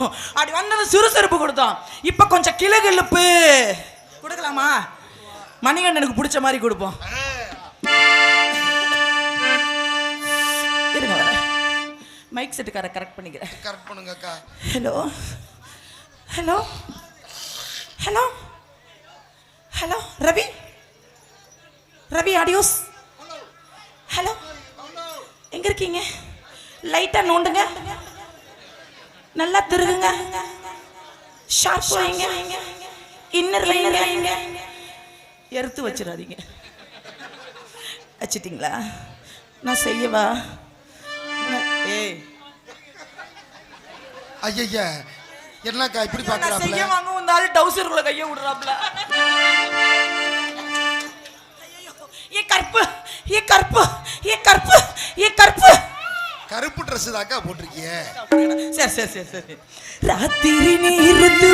கொடுத்தோம். அப்படி வந்தது சுறுசுறுப்பு கொடுத்தோம். இப்போ கொஞ்சம் கிளுகிழுப்பு கொடுக்கலாமா? மணிகண்டனுக்கு பிடிச்ச மாதிரி கொடுப்போம். இருங்க வர மைக் செட்டுக்கார கரெக்ட் பண்ணிக்கிறேன். கரெக்ட் பண்ணுங்க அக்கா. Hello hello hello hello Ravi Ravi audios. Hello எங்க இருக்கீங்க? லைட்டா நோண்டுங்க, நல்லா திருகுங்க, ஷார்ப் வைங்க, இன்னர் வைங்க, எடுத்து வச்சிடாதீங்க. வச்சிட்டீங்களா? நான் செய்யவா? ஏய் ஐயா என்னக்கா இப்படி பாக்குறாப்ல? செய்ய வாங்க வந்தால டவுசருக்குள்ள கைய விடுறாப்ல. ஏ கருப்பு, ஏ கருப்பு, ஏ கருப்பு, ஏ கருப்பு. கருப்பு Dress தாக்கா போட்டிருக்கீங்க. சரி சரி சரி சரி. ராத்திரி நீ இருந்து